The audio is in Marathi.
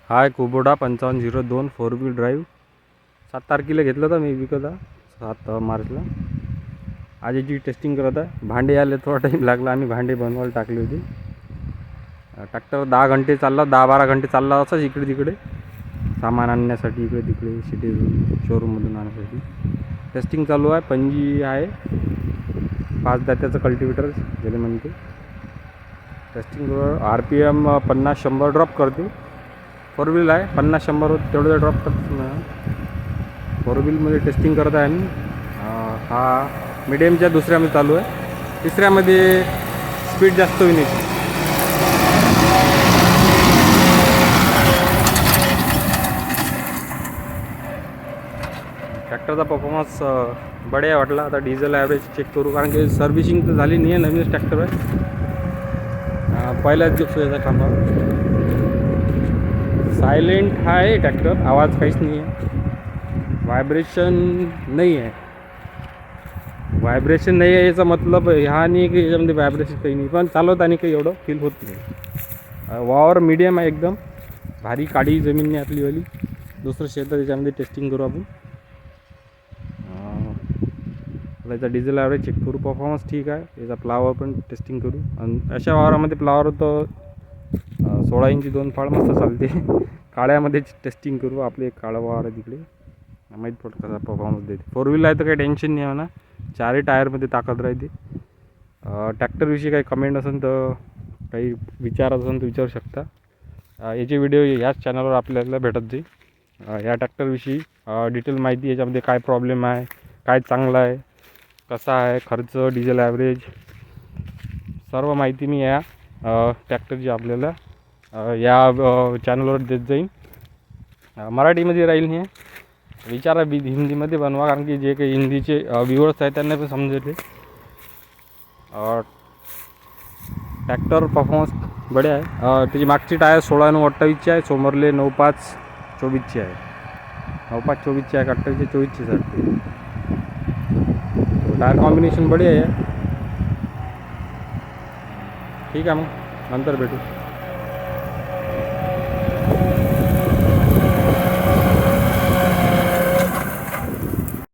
हाय कुबोटा 5502 4 व्हील ड्राईव्ह 7 तारखेला घेतलं होतं मी विकत 7 मार्चला. आज याची टेस्टिंग करत आहे. भांडे आले, थोडा टाईम लागला. आम्ही भांडे बनवायला टाकली होती. ट्रॅक्टर 10 घंटे चालला, 10-12 घंटे चालला असंच इकडे तिकडे सामान आणण्यासाठी, इकडे तिकडे सिटीमधून शोरूममधून आणण्यासाठी. टेस्टिंग चालू आहे. पंजी आहे 5 दात्याचं कल्टिवेटर ज्याला म्हणते. टेस्टिंगवर RPM 50-100 ड्रॉप करते. 4 व्हील आहे, 50-100 तेवढं ड्रॉप करतो ना. 4 व्हीलमध्ये टेस्टिंग करत आहे आम्ही. हा मिडियमच्या दुसऱ्यामध्ये चालू आहे. तिसऱ्यामध्ये स्पीड जास्त होईल. ट्रॅक्टरचा परफॉर्मन्स बढिया वाटला. आता डिझेल ॲव्हरेज चेक करू, कारण की सर्व्हिसिंग तर झाली नाही आहे. नवीनच ट्रॅक्टर आहे. पहिल्याच दिवशी याचा थांबा. सायलेंट आहे ट्रॅक्टर, आवाज काहीच नाही आहे. व्हायब्रेशन नाही आहे. व्हायब्रेशन नाही आहे याचा मतलब ह्या नाही की याच्यामध्ये व्हायब्रेशन काही नाही, पण चालवताना काही एवढं फील होत नाही. वावर मीडियम आहे एकदम. भारी काळी जमीन नाही आपलीवाली. दुसरं शेत त्याच्यामध्ये टेस्टिंग करू आपण. याचा डिझेल ॲव्हरेज चेक करू. परफॉर्मन्स ठीक आहे. याचा फ्लावर पण टेस्टिंग करू. आणि अशा वावरामध्ये फ्लावर तर 16 इंची 2 फाळ मस्त चालते. काळ्यामध्ये टेस्टिंग करू. आपले एक काळं वावर आहे तिकडे, माहीत पडतं कसा परफॉर्मन्स देते. 4 व्हील आहे तर काही टेन्शन नाही आहे म्हणा. 4ही टायरमध्ये ताकद राहते. ट्रॅक्टरविषयी काही कमेंट असेल तर, काही विचार असेल तर विचारू शकता. याचे व्हिडिओ ह्याच चॅनलवर आपल्याला भेटत जाईल. या ट्रॅक्टरविषयी डिटेल माहिती, याच्यामध्ये काय प्रॉब्लेम आहे, काय चांगलं आहे, कसा आहे, खर्च, डिझेल ॲव्हरेज, सर्व माहिती मी या ट्रॅक्टरची आपल्याला या चॅनलवर देत जाईन. मराठीमध्ये राहील. हे विचारा हिंदीमध्ये बनवा, कारण की जे काही हिंदीचे व्ह्युअर्स आहेत त्यांना पण समजेल. ट्रॅक्टर परफॉर्मन्स बढिया आहे. त्याची मागची टायर 16-9-28ची आहे. समोरले 9-5-24ची आहे. 9-5-24ची आहे. ट्रॅक्टरची 24ची आहे. टायर कॉम्बिनेशन बढिया आहे. ठीक आहे, मग नंतर भेटू.